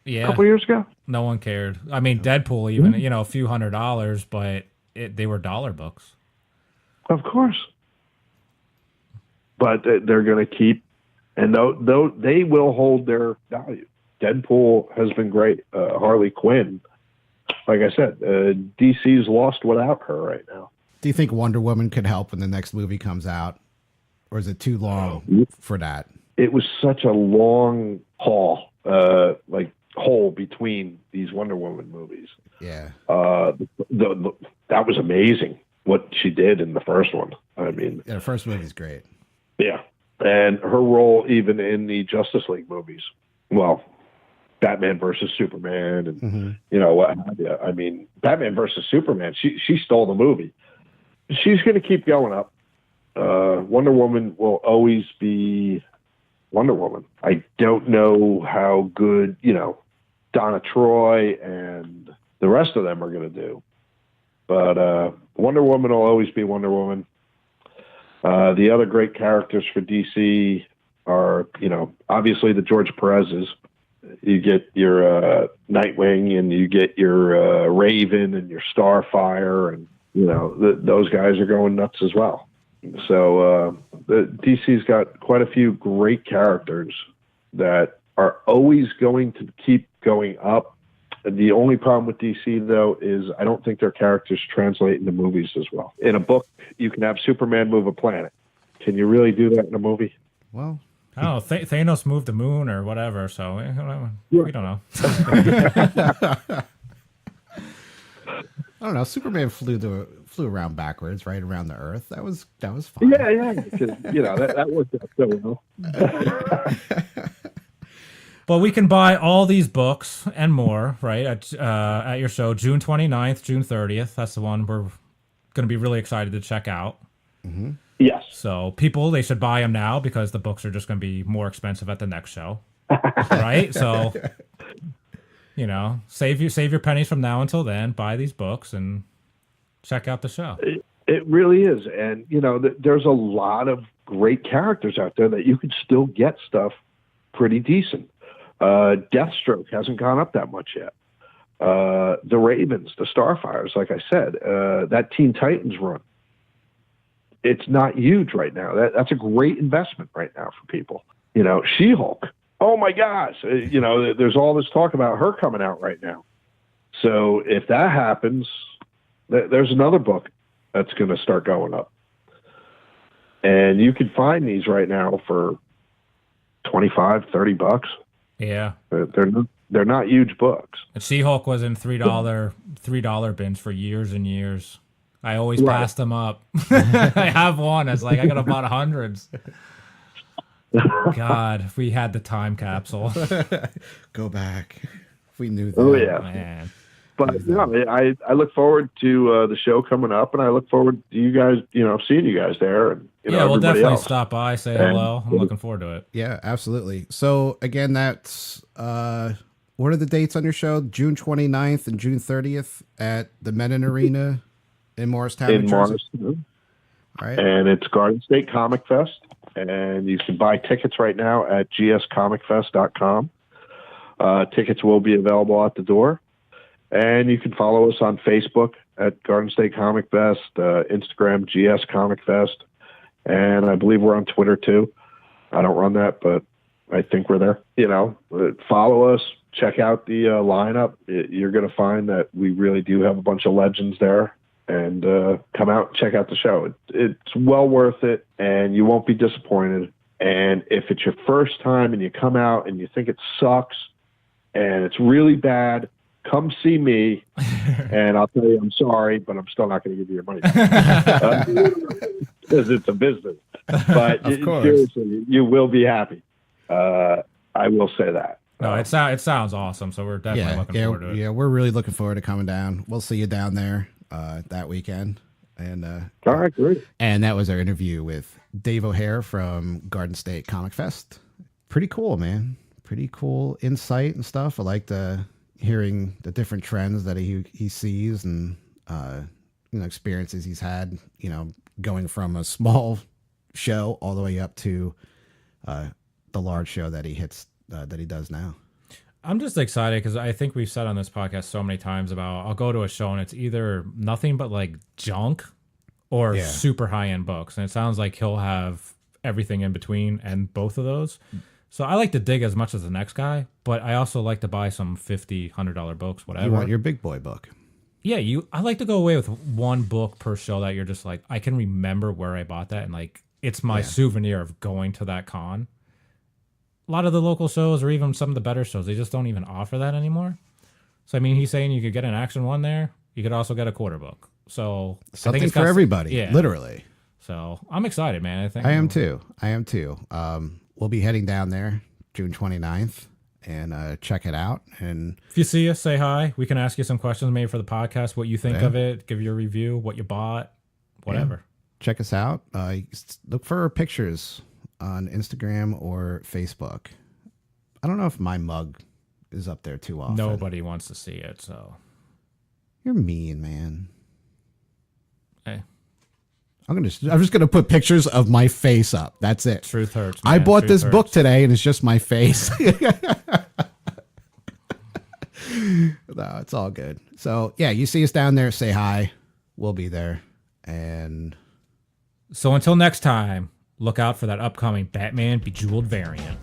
Yeah. A couple years ago? No one cared. I mean, Deadpool even, a few $100s, but they were dollar books. Of course. But they're going to keep, and though they will hold their value. Deadpool has been great. Harley Quinn, like I said, DC's lost without her right now. Do you think Wonder Woman could help when the next movie comes out? Or is it too long for that? It was such a long haul, hole between these Wonder Woman movies. Yeah. That was amazing what she did in the first one. I mean, the first movie's great. Yeah. And her role even in the Justice League movies. Well, Batman versus Superman and what have you. I mean, Batman versus Superman, she stole the movie. She's going to keep going up. Wonder Woman will always be Wonder Woman. I don't know how good, Donna Troy and the rest of them are going to do. But Wonder Woman will always be Wonder Woman. The other great characters for DC are, obviously the George Perez's. You get your Nightwing and you get your Raven and your Starfire, and those guys are going nuts as well. So the DC's got quite a few great characters that are always going to keep going up. The only problem with DC, though, is I don't think their characters translate into movies as well. In a book, you can have Superman move a planet. Can you really do that in a movie? Well, I don't know. Thanos moved the moon or whatever, so we don't know. I don't know. Superman flew around backwards, right around the Earth. That was fine. Yeah. Because, that worked out so well. But we can buy all these books and more, right, at your show, June 29th, June 30th. That's the one we're going to be really excited to check out. Mm-hmm. Yes. So people, they should buy them now because the books are just going to be more expensive at the next show, right? So, save your pennies from now until then. Buy these books and check out the show. It really is. And, there's a lot of great characters out there that you could still get stuff pretty decent. Deathstroke hasn't gone up that much yet. The Ravens, the Starfires, like I said, that Teen Titans run, it's not huge right now. That's a great investment right now for people. You know, She-Hulk. Oh my gosh. You know, there's all this talk about her coming out right now. So if that happens, there's another book that's going to start going up. And you can find these right now for $25-$30. Yeah. They're not huge books. And She-Hulk was in $3 bins for years and years. I always passed them up. I have one. It's like I got about hundreds. God, if we had the time capsule. Go back. If we knew that. Oh yeah, man. But no, I look forward to the show coming up, and I look forward to you guys, seeing you guys there, and we'll definitely else. stop by, say hello. I'm looking forward to it. Yeah, absolutely. So again, that's what are the dates on your show? June 29th and June 30th at the Mennen Arena in Morristown, New Jersey. Morristown. All right. And it's Garden State Comic Fest, and you can buy tickets right now at gscomicfest.com. Tickets will be available at the door. And you can follow us on Facebook at Garden State Comic Fest, Instagram, GS Comic Fest. And I believe we're on Twitter too. I don't run that, but I think we're there. Follow us, check out the lineup. You're going to find that we really do have a bunch of legends there. And come out and check out the show. It's well worth it, and you won't be disappointed. And if it's your first time and you come out and you think it sucks and it's really bad, come see me, and I'll tell you I'm sorry, but I'm still not going to give you your money back. Because it's a business. But seriously, you will be happy. I will say that. No, it sounds awesome, so we're definitely looking forward to it. Yeah, we're really looking forward to coming down. We'll see you down there that weekend. And all right, great. And that was our interview with Dave O'Hare from Garden State Comic Fest. Pretty cool, man. Pretty cool insight and stuff. I like hearing the different trends that he sees and experiences he's had, going from a small show all the way up to the large show that he does now. I'm just excited because I think we've said on this podcast so many times about I'll go to a show and it's either nothing but like junk or super high end books, and it sounds like he'll have everything in between and both of those. So I like to dig as much as the next guy, but I also like to buy some $50, $100 books, whatever. You want your big boy book. Yeah, I like to go away with one book per show that you're just like, I can remember where I bought that, and like it's my souvenir of going to that con. A lot of the local shows, or even some of the better shows, they just don't even offer that anymore. So I mean, he's saying you could get an Action One there. You could also get a quarter book. So something for everybody, literally. So I'm excited, man. I am too. We'll be heading down there June 29th and check it out. And if you see us, say hi. We can ask you some questions maybe for the podcast, what you think of it, give you a review, what you bought, whatever. Yeah. Check us out. Look for our pictures on Instagram or Facebook. I don't know if my mug is up there too often. Nobody wants to see it, so. You're mean, man. Hey. I'm just gonna put pictures of my face up. That's it. Truth hurts, man. I bought this book today and it's just my face. No, it's all good. So yeah, you see us down there, say hi. We'll be there. And so until next time, look out for that upcoming Batman Bejeweled variant.